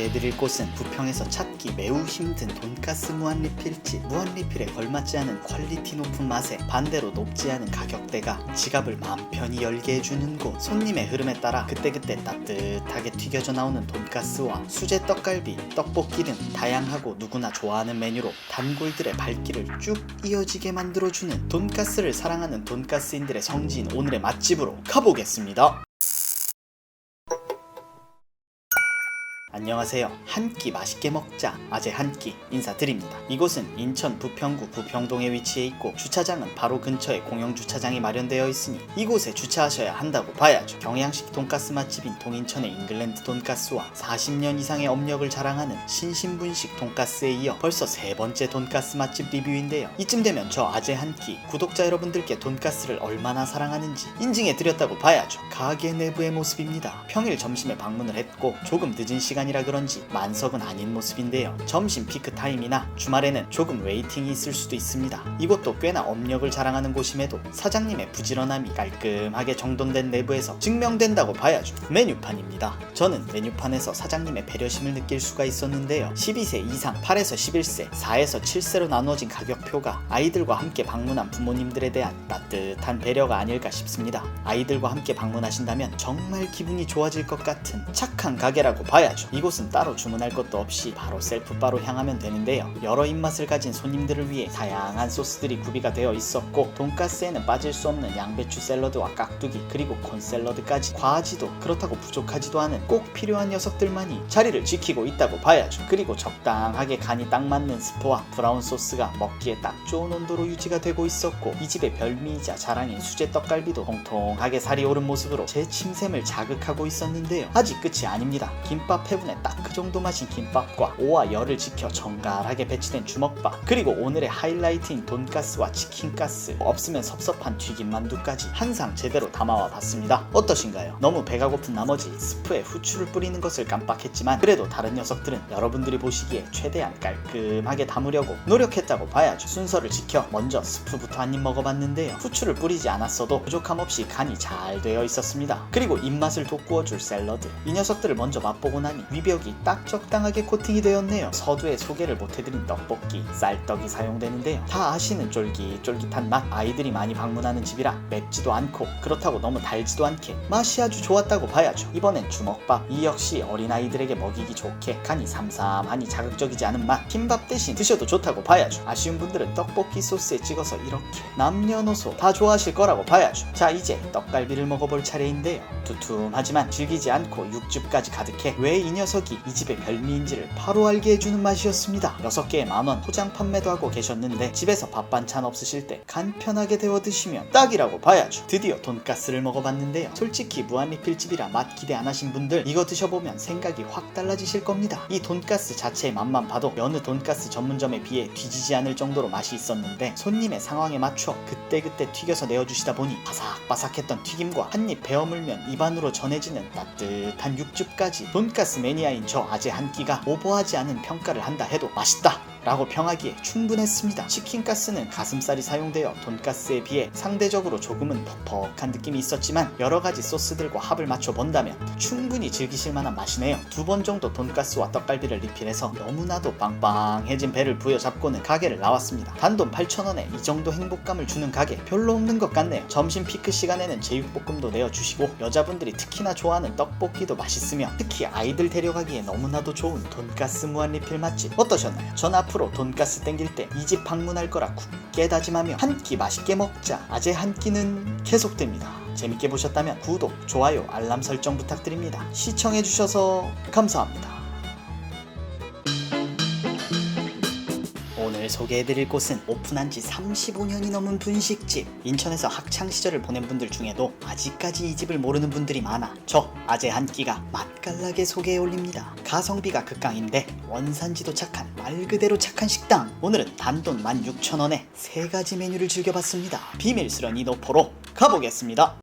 소개해드릴 곳은 부평에서 찾기 매우 힘든 돈가스 무한리필집. 무한리필에 걸맞지 않은 퀄리티 높은 맛에 반대로 높지 않은 가격대가 지갑을 마음 편히 열게 해주는 곳. 손님의 흐름에 따라 그때그때 따뜻하게 튀겨져 나오는 돈가스와 수제 떡갈비, 떡볶이 등 다양하고 누구나 좋아하는 메뉴로 단골들의 발길을 쭉 이어지게 만들어주는, 돈가스를 사랑하는 돈가스인들의 성지인 오늘의 맛집으로 가보겠습니다. 안녕하세요. 한 끼 맛있게 먹자 아재 한 끼 인사드립니다. 이곳은 인천 부평구 부평동에 위치해 있고 주차장은 바로 근처에 공영주차장이 마련되어 있으니 이곳에 주차하셔야 한다고 봐야죠. 경양식 돈가스 맛집인 동인천의 잉글랜드 돈가스와 40년 이상의 업력을 자랑하는 신신분식 돈가스에 이어 벌써 세 번째 돈가스 맛집 리뷰인데요. 이쯤 되면 저 아재 한 끼 구독자 여러분들께 돈가스를 얼마나 사랑하는지 인증해 드렸다고 봐야죠. 가게 내부의 모습입니다. 평일 점심에 방문을 했고 조금 늦은 시간이라 그런지 만석은 아닌 모습인데요. 점심 피크 타임이나 주말에는 조금 웨이팅이 있을 수도 있습니다. 이곳도 꽤나 업력을 자랑하는 곳임에도 사장님의 부지런함이 깔끔하게 정돈된 내부에서 증명된다고 봐야죠. 메뉴판입니다. 저는 메뉴판에서 사장님의 배려심을 느낄 수가 있었는데요. 12세 이상 8에서 11세, 4에서 7세로 나누어진 가격표가 아이들과 함께 방문한 부모님들에 대한 따뜻한 배려가 아닐까 싶습니다. 아이들과 함께 방문하신다면 정말 기분이 좋아질 것 같은 착한 가게라고 봐야죠. 이곳은 따로 주문할 것도 없이 바로 셀프바로 향하면 되는데요. 여러 입맛을 가진 손님들을 위해 다양한 소스들이 구비가 되어 있었고 돈가스에는 빠질 수 없는 양배추 샐러드와 깍두기 그리고 콘 샐러드까지 과하지도 그렇다고 부족하지도 않은 꼭 필요한 녀석들만이 자리를 지키고 있다고 봐야죠. 그리고 적당하게 간이 딱 맞는 스프와 브라운 소스가 먹기에 딱 좋은 온도로 유지가 되고 있었고 이 집의 별미이자 자랑인 수제 떡갈비도 통통하게 살이 오른 모습으로 제 침샘을 자극하고 있었는데요. 아직 끝이 아닙니다. 김밥 해분에 딱 그 정도 맛인 김밥과 오와 열을 지켜 정갈하게 배치된 주먹밥, 그리고 오늘의 하이라이트인 돈가스와 치킨가스, 없으면 섭섭한 튀김만두까지 한 상 제대로 담아와 봤습니다. 어떠신가요? 너무 배가 고픈 나머지 스프에 후추를 뿌리는 것을 깜빡했지만 그래도 다른 녀석들은 여러분들이 보시기에 최대한 깔끔하게 담으려고 노력했다고 봐야죠. 순서를 지켜 먼저 스프부터 한 입 먹어봤는데요. 후추를 뿌리지 않았어도 부족함 없이 간이 잘 되어 있었습니다. 그리고 입맛을 돋구어줄 샐러드, 이 녀석들을 먼저 맛보고 나니 위벽이 딱 적당하게 코팅이 되었네요. 서두에 소개를 못해드린 떡볶이, 쌀떡이 사용되는데요. 다 아시는 쫄깃쫄깃한 맛, 아이들이 많이 방문하는 집이라 맵지도 않고 그렇다고 너무 달지도 않게 맛이 아주 좋았다고 봐야죠. 이번엔 주먹밥, 이 역시 어린아이들에게 먹이기 좋게 간이 삼삼하니 자극적이지 않은 맛, 흰밥 대신 드셔도 좋다고 봐야죠. 아쉬운 분들은 떡볶이 소스에 찍어서 이렇게 남녀노소 다 좋아하실 거라고 봐야죠. 자, 이제 떡갈비를 먹어볼 차례인데요. 두툼하지만 질기지 않고 육즙까지 가득해 왜 이 녀석이 이 집의 별미인지를 바로 알게 해주는 맛이었습니다. 6개에 만원, 포장 판매도 하고 계셨는데 집에서 밥 반찬 없으실 때 간편하게 데워 드시면 딱이라고 봐야죠. 드디어 돈가스를 먹어봤는데요. 솔직히 무한리필집이라 맛 기대 안 하신 분들 이거 드셔보면 생각이 확 달라지실 겁니다. 이 돈가스 자체의 맛만 봐도 여느 돈가스 전문점에 비해 뒤지지 않을 정도로 맛이 있었는데 손님의 상황에 맞춰 그때그때 튀겨서 내어주시다 보니 바삭바삭했던 튀김과 한입 베어 물면 입안으로 전해지는 따뜻한 육즙까지 돈가스 매니아인 저 아재 한 끼가 오버하지 않은 평가를 한다 해도 맛있다 라고 평하기에 충분했습니다. 치킨가스는 가슴살이 사용되어 돈가스에 비해 상대적으로 조금은 퍽퍽한 느낌이 있었지만 여러가지 소스들과 합을 맞춰 본다면 충분히 즐기실 만한 맛이네요. 2번 정도 돈가스와 떡갈비를 리필해서 너무나도 빵빵해진 배를 부여잡고는 가게를 나왔습니다. 단돈 8,000원에 이 정도 행복감을 주는 가게 별로 없는 것 같네요. 점심 피크 시간에는 제육볶음도 내어주시고 여자분들이 특히나 좋아하는 떡볶이도 맛있으며 특히 아이들 데려가기에 너무나도 좋은 돈가스 무한리필 맛집 어떠셨나요? 전 앞으로 돈가스 땡길 때 이 집 방문할 거라 굳게 다짐하며 한 끼 맛있게 먹자 아재 한 끼는 계속됩니다. 재밌게 보셨다면 구독, 좋아요, 알람 설정 부탁드립니다. 시청해주셔서 감사합니다. 오늘 소개해드릴 곳은 오픈한 지 35년이 넘은 분식집. 인천에서 학창시절을 보낸 분들 중에도 아직까지 이 집을 모르는 분들이 많아 저 아재 한 끼가 맛깔나게 소개해 올립니다. 가성비가 극강인데 원산지도 착한 말 그대로 착한 식당. 오늘은 단돈 16,000원에 3가지 메뉴를 즐겨봤습니다. 비밀스런 이 노포로 가보겠습니다.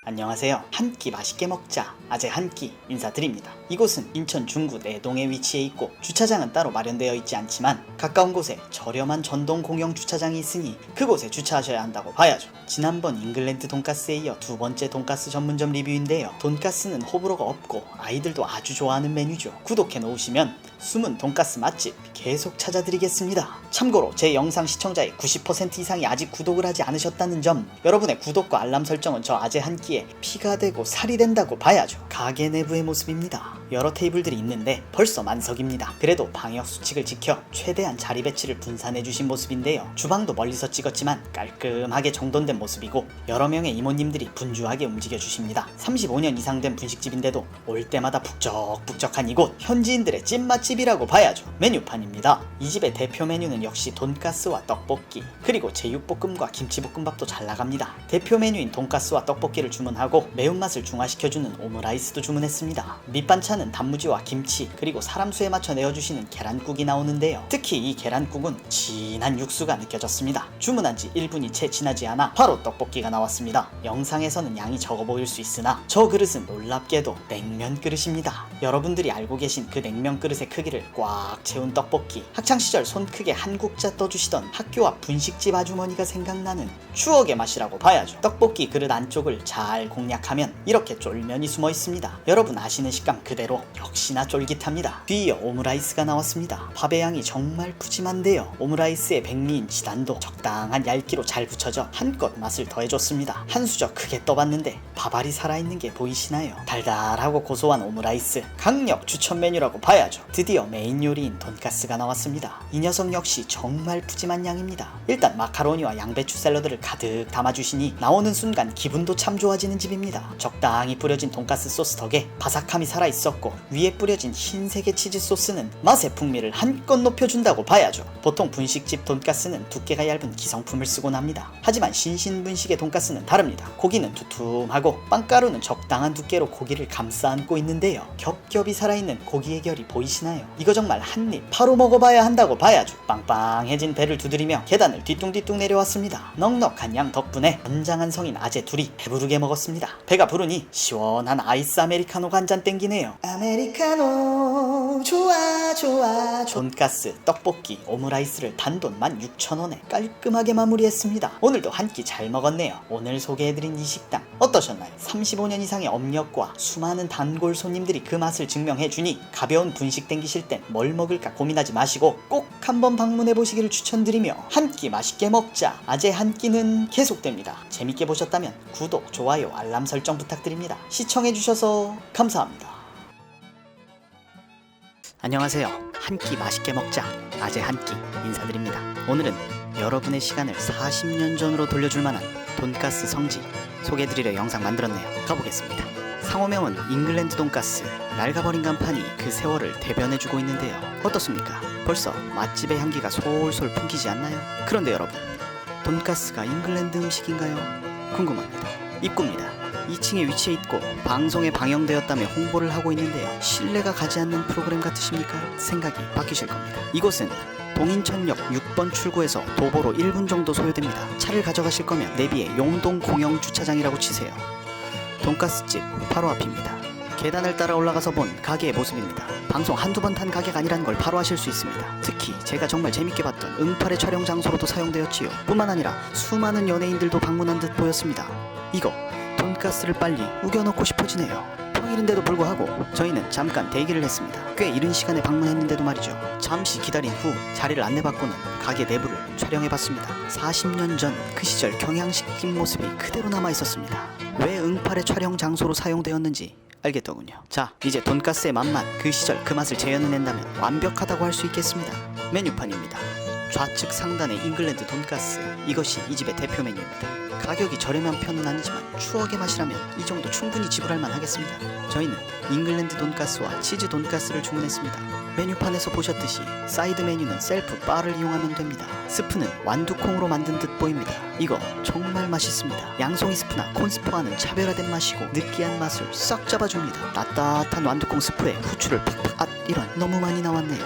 안녕하세요. 한 끼 맛있게 먹자. 아재 한 끼 인사드립니다. 이곳은 인천 중구 내동에 위치해 있고 주차장은 따로 마련되어 있지 않지만 가까운 곳에 저렴한 전동 공영 주차장이 있으니 그곳에 주차하셔야 한다고 봐야죠. 지난번 잉글랜드 돈가스에 이어 두 번째 돈가스 전문점 리뷰인데요. 돈가스는 호불호가 없고 아이들도 아주 좋아하는 메뉴죠. 구독해 놓으시면 숨은 돈가스 맛집 계속 찾아드리겠습니다. 참고로 제 영상 시청자의 90% 이상이 아직 구독을 하지 않으셨다는 점, 여러분의 구독과 알람 설정은 저 아재 한 끼에 피가 되고 살이 된다고 봐야죠. 가게 내부의 모습입니다. 여러 테이블들이 있는데 벌써 만석입니다. 그래도 방역 수칙을 지켜 최대한 자리 배치를 분산해 주신 모습인데요. 주방도 멀리서 찍었지만 깔끔하게 정돈된 모습이고 여러 명의 이모님들이 분주하게 움직여 주십니다. 35년 이상 된 분식집인데도 올 때마다 북적북적한 이곳, 현지인들의 찐맛집이라고 봐야죠. 메뉴판입니다. 이 집의 대표 메뉴는 역시 돈가스와 떡볶이, 그리고 제육볶음과 김치볶음밥도 잘 나갑니다. 대표 메뉴인 돈가스와 떡볶이를 주문하고 매운맛을 중화시켜주는 오므라이스도 주문했습니다. 밑반찬은 단무지와 김치, 그리고 사람 수에 맞춰 내어주시는 계란국이 나오는데요. 특히 이 계란국은 진한 육수가 느껴졌습니다. 주문한 지 1분이 채 지나지 않아 바로 떡볶이가 나왔습니다. 영상에서는 양이 적어 보일 수 있으나 저 그릇은 놀랍게도 냉면 그릇입니다. 여러분들이 알고 계신 그 냉면 그릇의 크기를 꽉 채운 떡볶이, 학창시절 손 크게 한 국자 떠주시던 학교 앞 분식집 아주머니가 생각나는 추억의 맛이라고 봐야죠. 떡볶이 그릇 안쪽을 잘 공략하면 이렇게 쫄면이 숨어 있습니다. 여러분 아시는 식감 그대로 역시나 쫄깃합니다. 뒤이어 오므라이스가 나왔습니다. 밥의 양이 정말 푸짐한데요. 오므라이스의 백미인 지단도 적당한 얇기로 잘 붙여져 한껏 맛을 더해줬습니다. 한 수저 크게 떠봤는데 밥알이 살아있는 게 보이시나요? 달달하고 고소한 오므라이스, 강력 추천 메뉴라고 봐야죠. 드디어 메인 요리인 돈가스가 나왔습니다. 이 녀석 역시 정말 푸짐한 양입니다. 일단 마카로니와 양배추 샐러드를 가득 담아주시니 나오는 순간 기분도 참 좋아지는 집입니다. 적당히 뿌려진 돈가스 소스 덕에 바삭함이 살아있었고 위에 뿌려진 흰색의 치즈 소스는 맛의 풍미를 한껏 높여준다고 봐야죠. 보통 분식집 돈가스는 두께가 얇은 기성품을 쓰곤 합니다. 하지만 신신분식의 돈가스는 다릅니다. 고기는 두툼하고 빵가루는 적당한 두께로 고기를 감싸 안고 있는데요. 겹겹이 살아있는 고기의 결이 보이시나요? 이거 정말 한입 바로 먹어봐야 한다고 봐야죠. 빵빵해진 배를 두드리며 계단을 뒤뚱뒤뚱 내려왔습니다. 넉넉한 양 덕분에 건장한 성인 아재 둘이 배부르게 먹었습니다. 배가 부르니 시원한 아이스 아메리카노가 한 잔 땡기네요. 아메리카노 좋아 좋아. 돈가스, 떡볶이, 오므라이스를 단돈 16,000원에 깔끔하게 마무리했습니다. 오늘도 한 끼 잘 먹었네요. 오늘 소개해드린 이 식당 어떠셨나요? 35년 이상의 업력과 수많은 단골 손님들이 그 맛을 증명해주니 가벼운 분식 땡기실 땐 뭘 먹을까 고민하지 마시고 꼭 한번 방문해 보시기를 추천드리며 한 끼 맛있게 먹자. 아재 한 끼는 계속됩니다. 재밌게 보셨다면 구독, 좋아요, 알람 설정 부탁드립니다. 시청해주셔서 감사합니다. 안녕하세요. 한 끼 맛있게 먹자. 아재 한 끼 인사드립니다. 오늘은 여러분의 시간을 40년 전으로 돌려줄 만한 돈가스 성지 소개해드리려 영상 만들었네요. 가보겠습니다. 상호명은 잉글랜드 돈가스. 낡아버린 간판이 그 세월을 대변해주고 있는데요. 어떻습니까? 벌써 맛집의 향기가 솔솔 풍기지 않나요? 그런데 여러분, 돈가스가 잉글랜드 음식인가요? 궁금합니다. 입구입니다. 2층에 위치해 있고 방송에 방영되었다며 홍보를 하고 있는데요. 신뢰가 가지 않는 프로그램 같으십니까? 생각이 바뀌실 겁니다. 이곳은 동인천역 6번 출구에서 도보로 1분 정도 소요됩니다. 차를 가져가실 거면 내비에 용동 공영 주차장이라고 치세요. 돈가스집 바로 앞입니다. 계단을 따라 올라가서 본 가게의 모습입니다. 방송 한두 번 탄 가게가 아니라는 걸 바로 아실 수 있습니다. 특히 제가 정말 재밌게 봤던 응팔의 촬영 장소로도 사용되었지요. 뿐만 아니라 수많은 연예인들도 방문한 듯 보였습니다. 이거 돈가스를 빨리 우겨넣고 싶어지네요. 평일인데도 불구하고 저희는 잠깐 대기를 했습니다. 꽤 이른 시간에 방문했는데도 말이죠. 잠시 기다린 후 자리를 안내받고는 가게 내부를 촬영해봤습니다. 40년 전 그 시절 경양식집 모습이 그대로 남아있었습니다. 왜 응팔의 촬영 장소로 사용되었는지 알겠더군요. 자, 이제 돈가스의 맛만 그 시절 그 맛을 재현해낸다면 완벽하다고 할 수 있겠습니다. 메뉴판입니다. 좌측 상단의 잉글랜드 돈가스, 이것이 이 집의 대표 메뉴입니다. 가격이 저렴한 편은 아니지만 추억의 맛이라면 이 정도 충분히 지불할 만하겠습니다. 저희는 잉글랜드 돈가스와 치즈 돈가스를 주문했습니다. 메뉴판에서 보셨듯이 사이드 메뉴는 셀프 바를 이용하면 됩니다. 스프는 완두콩으로 만든 듯 보입니다. 이거 정말 맛있습니다. 양송이 스프나 콘 스프와는 차별화된 맛이고 느끼한 맛을 싹 잡아줍니다. 따뜻한 완두콩 스프에 후추를 팍팍. 이런 너무 많이 나왔네요.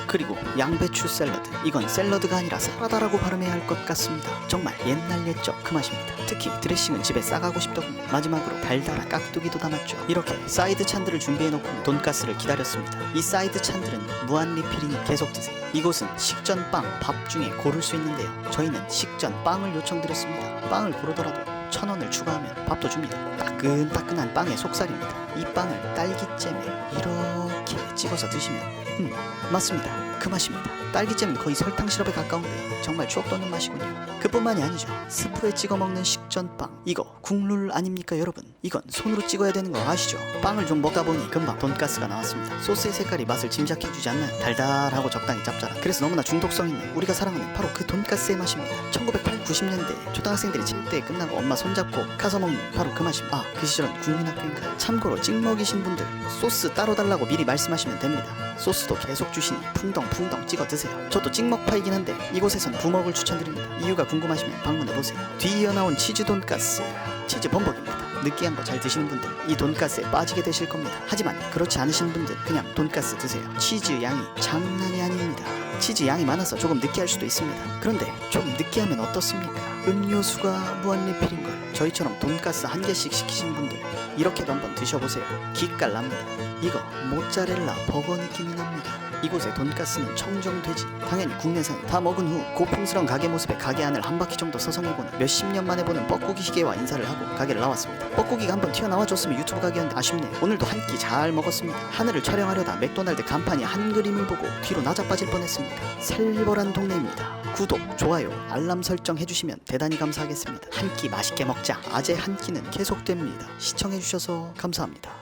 그리고 양배추 샐러드. 이건 샐러드가 아니라 사라다라고 발음해야 할 것 같습니다. 정말 옛날 옛적 그 맛입니다. 특히 드레싱은 집에 싸가고 싶더군요. 마지막으로 달달한 깍두기도 담았죠. 이렇게 사이드 찬들을 준비해놓고 돈가스를 기다렸습니다. 이 사이드 찬들은 무한 리필이니 계속 드세요. 이곳은 식전 빵, 밥 중에 고를 수 있는데요. 저희는 식전 빵을 요청드렸습니다. 빵을 고르더라도 1,000원을 추가하면 밥도 줍니다. 따끈따끈한 빵의 속살입니다. 이 빵을 딸기잼에 이렇게 찍어서 드시면 맞습니다. 그 맛입니다. 딸기잼은 거의 설탕 시럽에 가까운데 정말 추억 돋는 맛이군요. 그뿐만이 아니죠. 스프에 찍어 먹는 식전빵. 이거 국룰 아닙니까 여러분? 이건 손으로 찍어야 되는 거 아시죠? 빵을 좀 먹다 보니 금방 돈가스가 나왔습니다. 소스의 색깔이 맛을 짐작해주지 않나요? 달달하고 적당히 짭짤한. 그래서 너무나 중독성 있는 우리가 사랑하는 바로 그 돈가스의 맛입니다. 1980, 90년대 초등학생들이 칠대에 끝나고 엄마 손잡고 가서 먹는 바로 그 맛입니다. 아, 그 시절은 국민학교인가요? 참고로 찍먹이신 분들 소스 따로 달라고 미리 말씀하시면 됩니다. 소스도 계속 주시니 풍덩풍덩 찍어 드세요. 저도 찍먹파이긴 한데 이곳에선 부먹을 추천드립니다. 이유가 궁금하시면 방문해보세요. 뒤이어 나온 치즈 돈가스, 치즈 범벅입니다. 느끼한 거 잘 드시는 분들 이 돈가스에 빠지게 되실 겁니다. 하지만 그렇지 않으신 분들 그냥 돈가스 드세요. 치즈 양이 장난이 아닙니다. 치즈 양이 많아서 조금 느끼할 수도 있습니다. 그런데 좀 느끼하면 어떻습니까? 음료수가 무한 리필인걸. 저희처럼 돈가스 한 개씩 시키신 분들 이렇게도 한번 드셔보세요. 기깔 납니다. 이거 모짜렐라 버거 느낌이 납니다. 이곳의 돈가스는 청정돼지. 당연히 국내산. 다 먹은 후 고풍스러운 가게 모습에 가게 안을 한 바퀴 정도 서성이고는 몇십 년 만에 보는 뻐꾸기 시계와 인사를 하고 가게를 나왔습니다. 뻐꾸기가 한번 튀어나와줬으면 유튜브 가게였는데 아쉽네요. 오늘도 한 끼 잘 먹었습니다. 하늘을 촬영하려다 맥도날드 간판이 한 그림을 보고 뒤로 나자빠질 뻔했습니다. 살벌한 동네입니다. 구독, 좋아요, 알람 설정 해주시면 대단히 감사하겠습니다. 한 끼 맛있게 먹자. 아재 한 끼는 계속됩니다. 시청해주셔서 감사합니다.